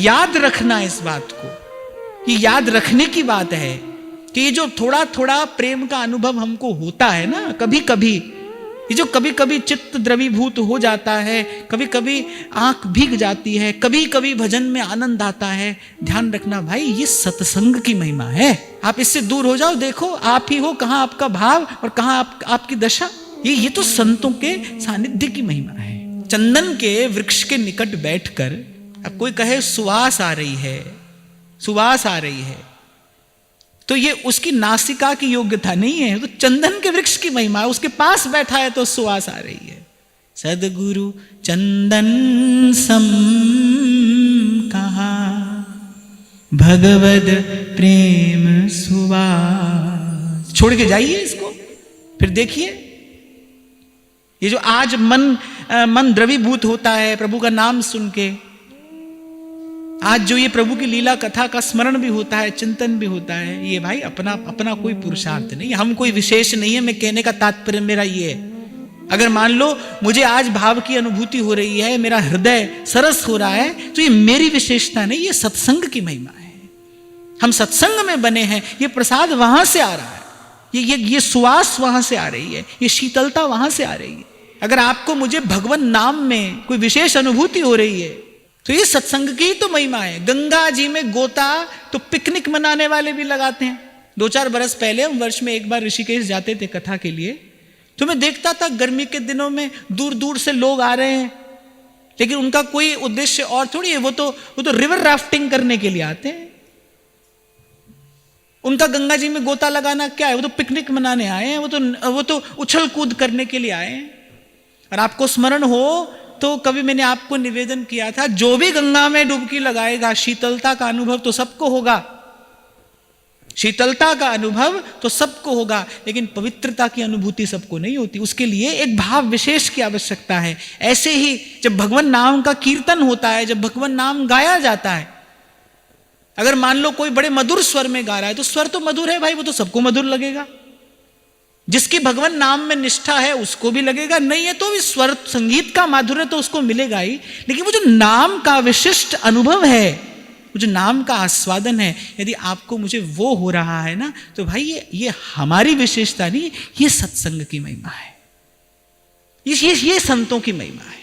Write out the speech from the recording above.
याद रखना इस बात को, ये याद रखने की बात है कि ये जो थोड़ा थोड़ा प्रेम का अनुभव हमको होता है ना, कभी कभी ये जो कभी कभी चित्त द्रवीभूत हो जाता है, कभी कभी आंख भीग जाती है, कभी कभी भजन में आनंद आता है, ध्यान रखना भाई ये सत्संग की महिमा है। आप इससे दूर हो जाओ, देखो आप ही हो कहां आपका भाव और कहां आपकी दशा। ये तो संतों के सानिध्य की महिमा है। चंदन के वृक्ष के निकट बैठकर अब कोई कहे सुवास आ रही है, सुवास आ रही है, तो ये उसकी नासिका की योग्यता नहीं है, तो चंदन के वृक्ष की महिमा है। उसके पास बैठा है तो सुवास आ रही है। सदगुरु चंदन सम कहा भगवद प्रेम सुवास। छोड़ के जाइए इसको, फिर देखिए ये जो आज मन द्रवीभूत होता है प्रभु का नाम सुन के, आज जो ये प्रभु की लीला कथा का स्मरण भी होता है, चिंतन भी होता है, ये भाई अपना कोई पुरुषार्थ नहीं, हम कोई विशेष नहीं है। मैं कहने का तात्पर्य मेरा ये है, अगर मान लो मुझे आज भाव की अनुभूति हो रही है, मेरा हृदय सरस हो रहा है, तो ये मेरी विशेषता नहीं, ये सत्संग की महिमा है। हम सत्संग में बने हैं, ये प्रसाद वहां से आ रहा है, ये सुवास वहां से आ रही है, ये शीतलता वहां से आ रही है। अगर आपको मुझे भगवान नाम में कोई विशेष अनुभूति हो रही है, तो ये सत्संग की ही तो महिमा है। गंगा जी में गोता तो पिकनिक मनाने वाले भी लगाते हैं। 2-4 बरस पहले हम वर्ष में एक बार ऋषिकेश जाते थे कथा के लिए, तो मैं देखता था गर्मी के दिनों में दूर दूर से लोग आ रहे हैं, लेकिन उनका कोई उद्देश्य और थोड़ी है, वो तो रिवर राफ्टिंग करने के लिए आते हैं। उनका गंगा जी में गोता लगाना क्या है, वो तो पिकनिक मनाने आए हैं, वो तो उछल कूद करने के लिए आए हैं। और आपको स्मरण हो तो कभी मैंने आपको निवेदन किया था, जो भी गंगा में डुबकी लगाएगा शीतलता का अनुभव तो सबको होगा, शीतलता का अनुभव तो सबको होगा, लेकिन पवित्रता की अनुभूति सबको नहीं होती। उसके लिए एक भाव विशेष की आवश्यकता है। ऐसे ही जब भगवान नाम का कीर्तन होता है, जब भगवान नाम गाया जाता है, अगर मान लो कोई बड़े मधुर स्वर में गा रहा है, तो स्वर तो मधुर है भाई, वो तो सबको मधुर लगेगा। जिसकी भगवान नाम में निष्ठा है उसको भी लगेगा, नहीं है तो भी स्वर संगीत का माधुर्य तो उसको मिलेगा ही, लेकिन वो जो नाम का विशिष्ट अनुभव है, वो जो नाम का आस्वादन है, यदि आपको मुझे वो हो रहा है ना, तो भाई ये हमारी विशेषता नहीं, ये सत्संग की महिमा है, ये संतों की महिमा है।